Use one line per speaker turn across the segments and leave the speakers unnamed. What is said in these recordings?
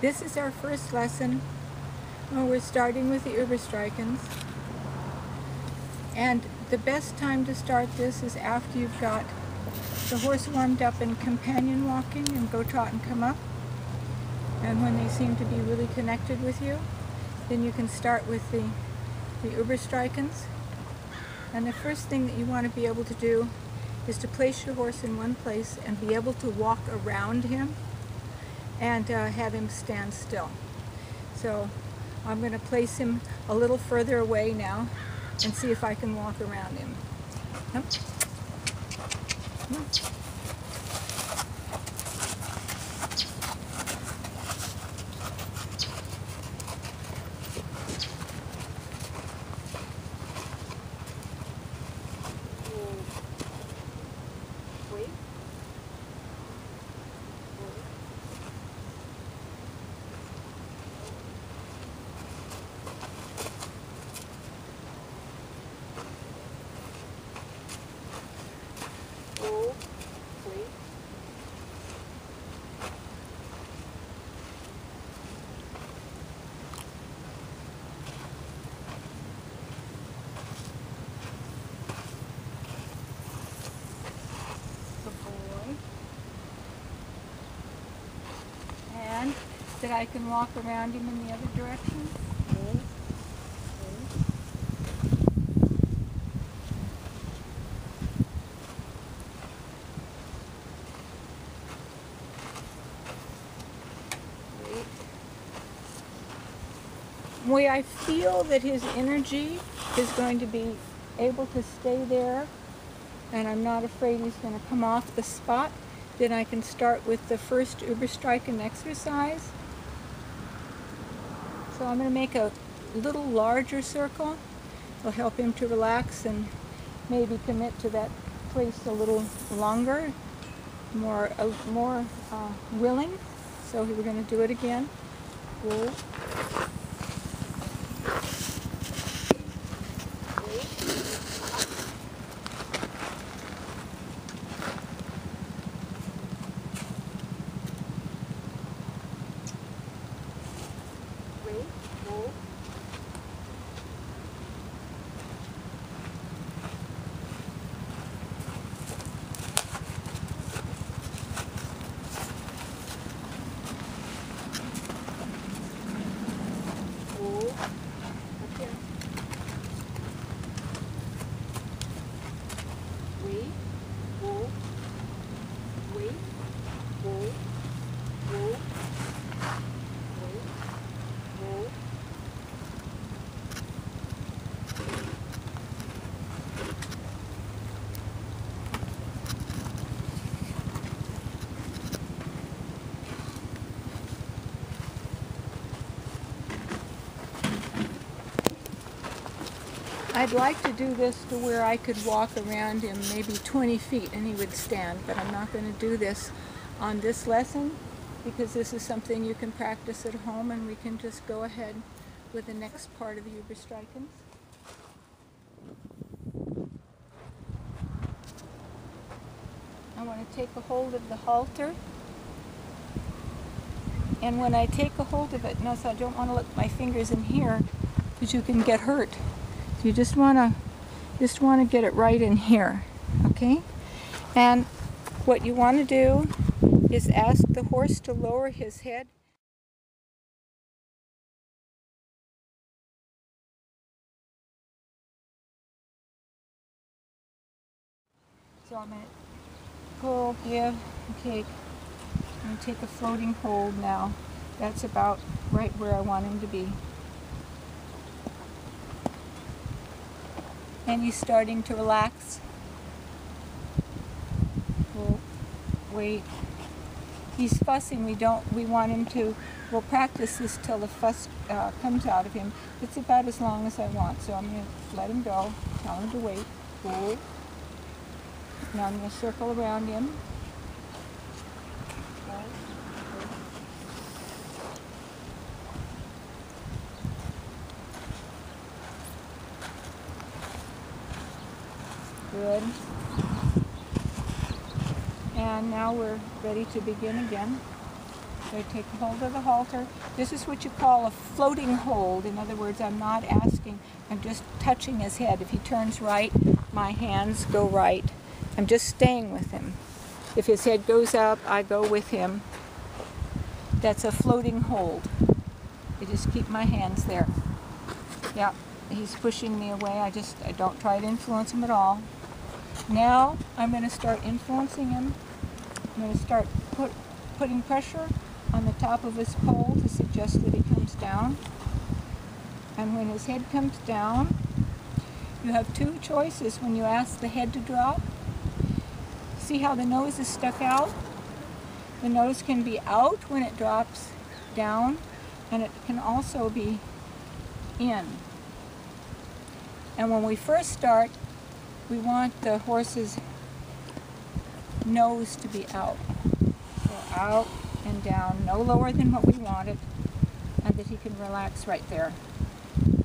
This is our first lesson. We're starting with the Ueberstreichens. And the best time to start this is after you've got the horse warmed up in companion walking and go trot and come up. And when they seem to be really connected with you, then you can start with the Ueberstreichens. And the first thing that you want to be able to do is to place your horse in one place and be able to walk around him and have him stand still. So I'm going to place him a little further away now and see if I can walk around him. Yep. And that I can walk around him in the other direction. Where I feel that his energy is going to be able to stay there, and I'm not afraid he's going to come off the spot, then I can start with the first Ueberstreichen exercise. So I'm going to make a little larger circle. It'll help him to relax and maybe commit to that place a little longer, more willing. So we're going to do it again. Whoa. I'd like to do this to where I could walk around him maybe 20 feet and he would stand, but I'm not going to do this on this lesson because this is something you can practice at home, and we can just go ahead with the next part of the Ueberstreichens. I want to take a hold of the halter, and when I take a hold of it, notice I don't want to let my fingers in here because you can get hurt. So you just want to get it right in here, okay? And what you want to do is ask the horse to lower his head. So I'm going to pull, give, and take. I'm going to take a floating hold now. That's about right where I want him to be. And he's starting to relax. We'll wait. He's fussing. We want him to, we'll practice this till the fuss comes out of him. It's about as long as I want. So I'm going to let him go, tell him to wait. Hold. Now I'm going to circle around him. Good. And now we're ready to begin again. So I take hold of the halter. This is what you call a floating hold. In other words, I'm not asking, I'm just touching his head. If he turns right, my hands go right. I'm just staying with him. If his head goes up, I go with him. That's a floating hold. I just keep my hands there. Yeah, he's pushing me away. I don't try to influence him at all. Now I'm going to start influencing him. I'm going to start putting pressure on the top of his pole to suggest that he comes down. And when his head comes down, you have two choices when you ask the head to drop. See how the nose is stuck out? The nose can be out when it drops down, and it can also be in. And when we first start, we want the horse's nose to be out. So out and down, no lower than what we wanted, and that he can relax right there.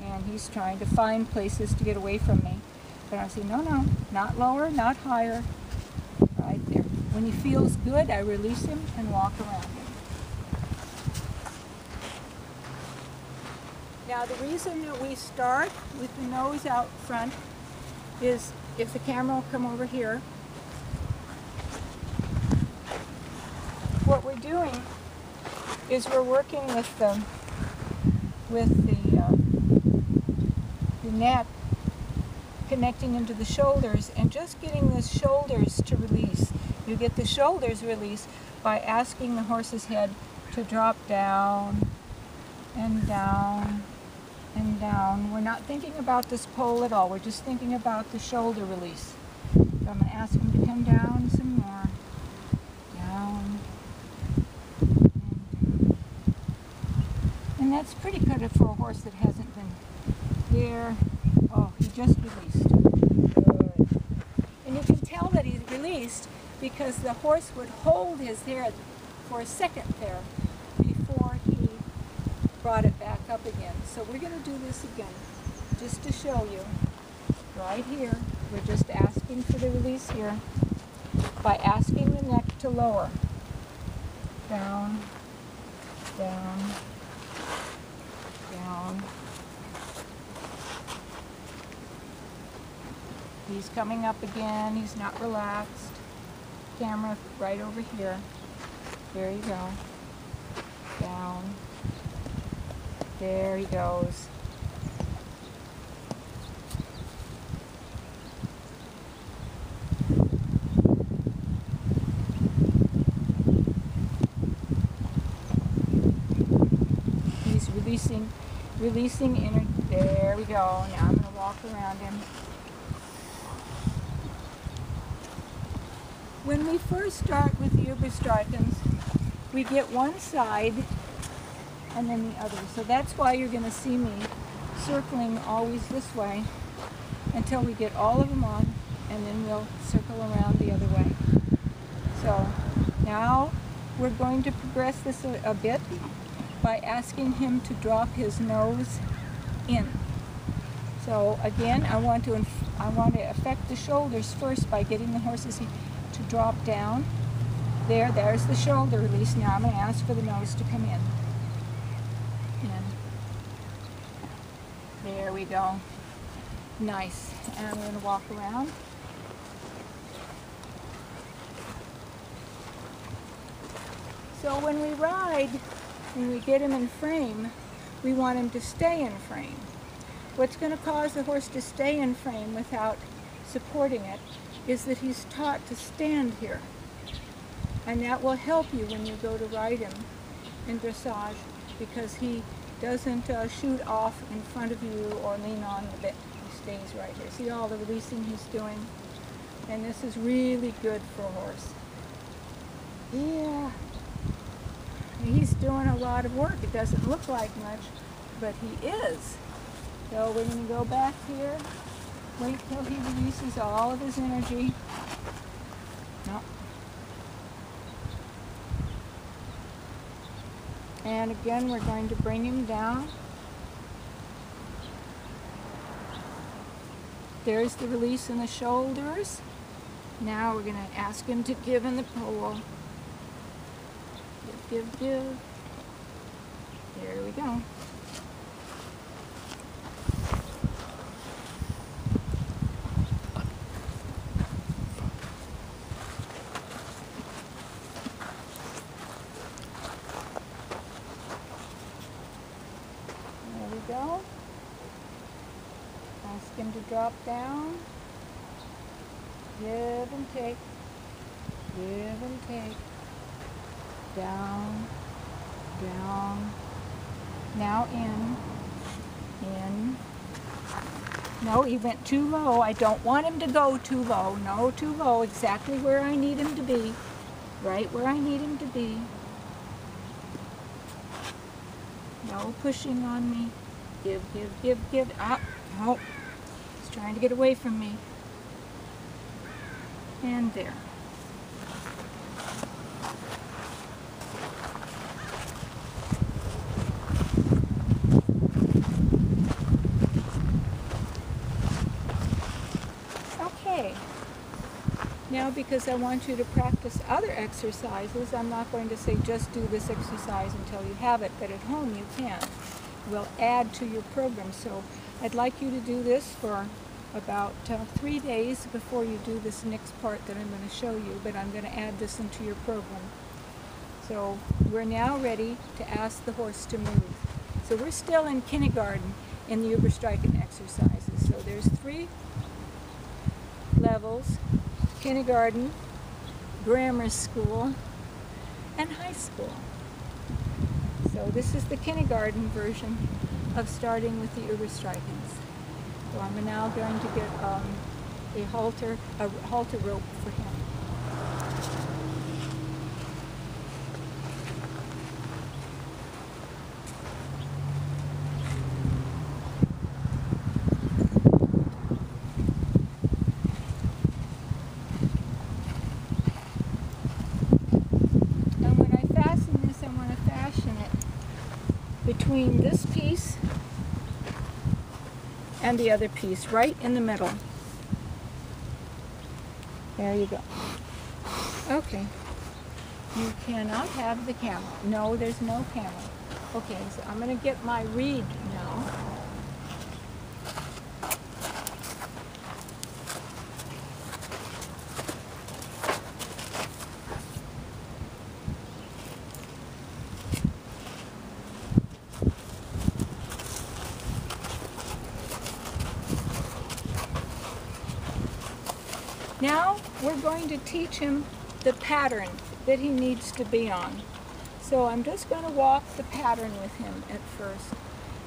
And he's trying to find places to get away from me. But I say, no, not lower, not higher, right there. When he feels good, I release him and walk around him. Now the reason that we start with the nose out front is, if the camera will come over here, what we're doing is we're working with the neck, connecting into the shoulders, and just getting the shoulders to release. You get the shoulders released by asking the horse's head to drop down and down and down. We're not thinking about this pole at all. We're just thinking about the shoulder release. So I'm going to ask him to come down some more. Down. And that's pretty good for a horse that hasn't been there. Oh, he just released. Good. And you can tell that he's released because the horse would hold his head for a second there before he brought it back up again. So we're going to do this again, just to show you. Right here, we're just asking for the release here by asking the neck to lower. Down, down, down. He's coming up again. He's not relaxed. Camera right over here. There you go. Down. There he goes. He's releasing energy. There we go. Now I'm going to walk around him. When we first start with the Ueberstreichens, we get one side and then the other. So that's why you're going to see me circling always this way until we get all of them on, and then we'll circle around the other way. So now we're going to progress this a bit by asking him to drop his nose in. So again, I want to affect the shoulders first by getting the horse's head to drop down. There's the shoulder release. Now I'm going to ask for the nose to come in. There we go. Nice. And I'm going to walk around. So when we ride, when we get him in frame, we want him to stay in frame. What's going to cause the horse to stay in frame without supporting it is that he's taught to stand here. And that will help you when you go to ride him in dressage, because he doesn't shoot off in front of you or lean on the bit. He stays right here. See all the releasing he's doing? And this is really good for a horse. Yeah. He's doing a lot of work. It doesn't look like much, but he is. So we're going to go back here. Wait till he releases all of his energy. No. And again, we're going to bring him down. There's the release in the shoulders. Now we're going to ask him to give in the pole. give, give. There we go. There we go. Ask him to drop down. Give and take. Give and take. Down, down. Now in. No, he went too low. I don't want him to go too low. No, too low. Exactly where I need him to be. Right where I need him to be. No pushing on me. Give, give, give, give. Ah, no. He's trying to get away from me. And there. Okay. Now, because I want you to practice other exercises, I'm not going to say just do this exercise until you have it, but at home you can. We'll add to your program. So I'd like you to do this for about 3 days before you do this next part that I'm going to show you, but I'm going to add this into your program. So we're now ready to ask the horse to move. So we're still in kindergarten in the Ueberstreichen exercises. So there's 3 levels: kindergarten, grammar school, and high school. So this is the kindergarten version of starting with the Ueberstreichens. So I'm now going to get a halter rope for him. And when I fasten this, I want to fasten it between this piece and the other piece, right in the middle. There you go. Okay. You cannot have the camel. No, there's no camel. Okay, so I'm going to get my reed now. Now we're going to teach him the pattern that he needs to be on. So I'm just going to walk the pattern with him at first.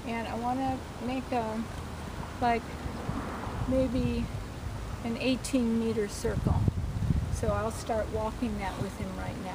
And I want to make like maybe an 18-meter circle. So I'll start walking that with him right now.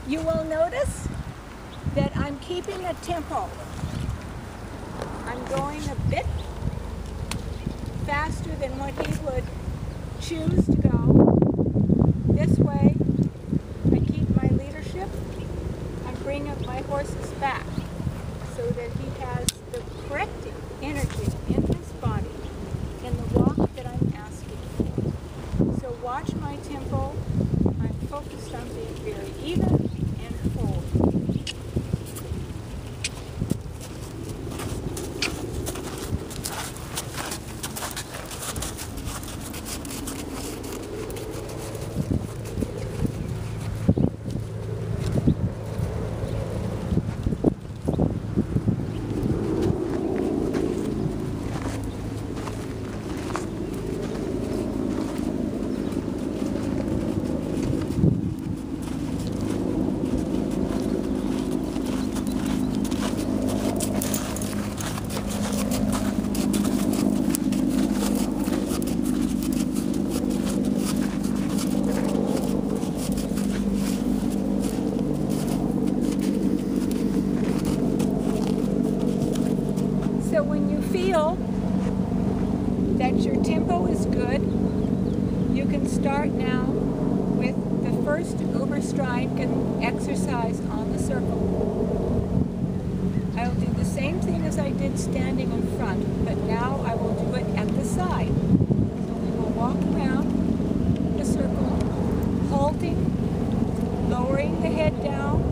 You will notice that I'm keeping a tempo. I'm going a bit faster than what he would choose to go. This way, I keep my leadership. I bring up my horse's back so that he has the correct energy in his body in the walk that I'm asking for. So watch my tempo. I'm focused on being very even and forward. So when you feel that your tempo is good, you can start now with the first Ueberstreichen exercise on the circle. I'll do the same thing as I did standing in front, but now I will do it at the side. So we will walk around the circle, halting, lowering the head down,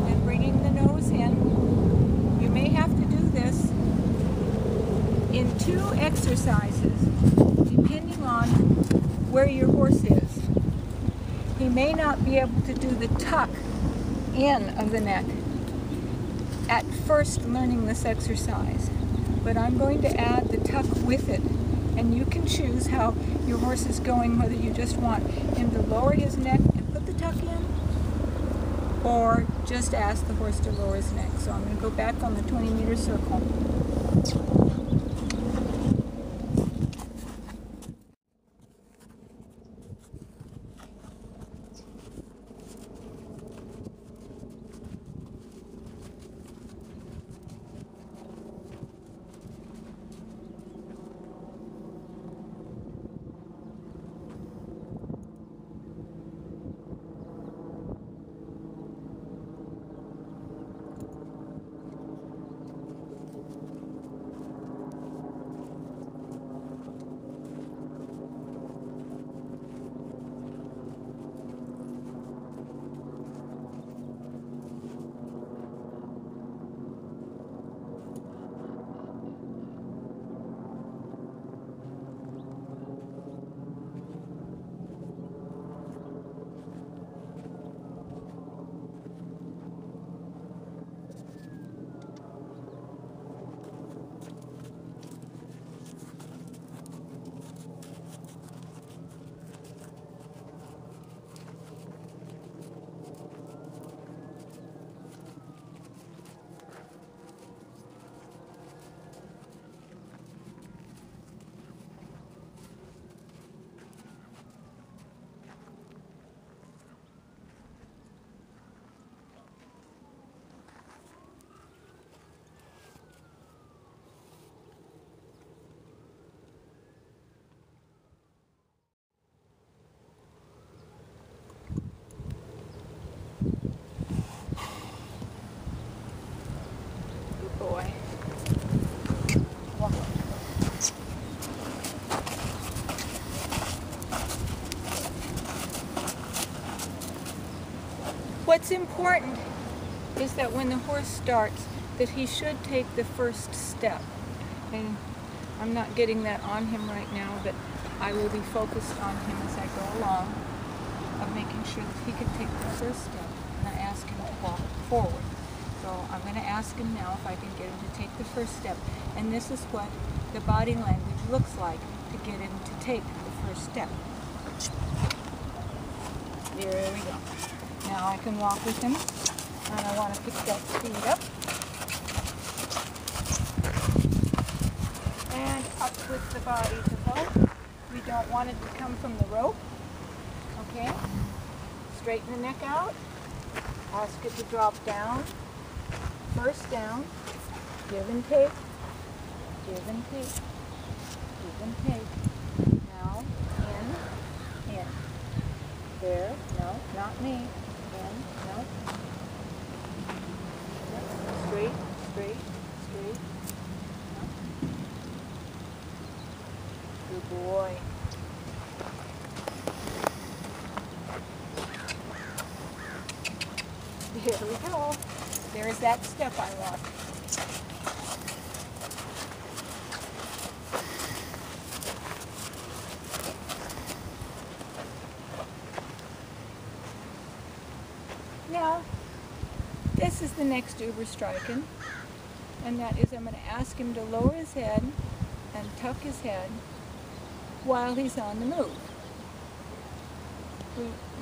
and bringing the nose in. You may have to do this in 2 exercises, depending on where your horse is. He may not be able to do the tuck in of the neck at first learning this exercise, but I'm going to add the tuck with it, and you can choose how your horse is going, whether you just want him to lower his neck and put the tuck in, or just ask the horse to lower his neck. So I'm going to go back on the 20-meter circle. What's important is that when the horse starts, that he should take the first step. And I'm not getting that on him right now, but I will be focused on him as I go along, of making sure that he can take the first step. And I ask him to walk forward. So I'm going to ask him now if I can get him to take the first step. And this is what the body language looks like to get him to take the first step. There we go. Now I can walk with him, and I want to pick that speed up. And up with the body to both. We don't want it to come from the rope. Okay? Straighten the neck out. Ask it to drop down. First down. Give and take. Give and take. Give and take. Now, in. There. No, not me. No. Straight, straight, straight. No. Good boy. There we go. There's that step I want. Now, this is the next Ueberstreichen, and that is I'm going to ask him to lower his head and tuck his head while he's on the move.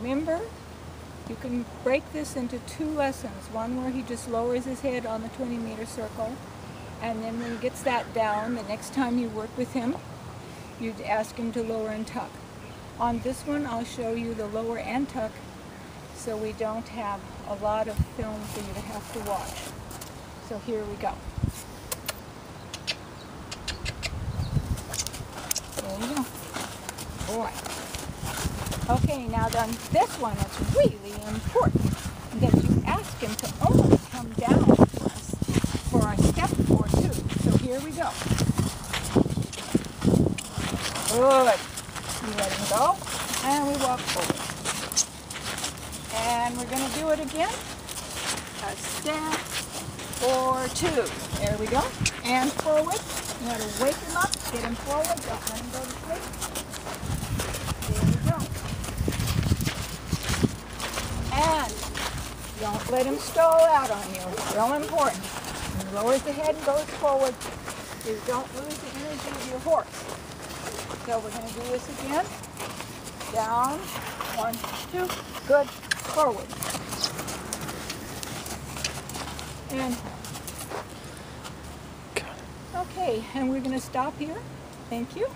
Remember, you can break this into 2 lessons. One where he just lowers his head on the 20-meter circle, and then when he gets that down, the next time you work with him, you'd ask him to lower and tuck. On this one, I'll show you the lower and tuck, so we don't have a lot of film for you to have to watch. So here we go. There you go. Boy. Okay, now then, this one is really important that you ask him to only come down to us for a step or two. So here we go. Good. You let him go, and we walk forward. And we're going to do it again. A step or two. There we go. And forward. You got to wake him up, get him forward, don't let him go to sleep. There we go. And don't let him stall out on you. Real important. When he lowers the head and goes forward, you don't lose the energy of your horse. So we're going to do this again. Down. 1, 2. Good. Forward. And okay, and we're going to stop here. Thank you.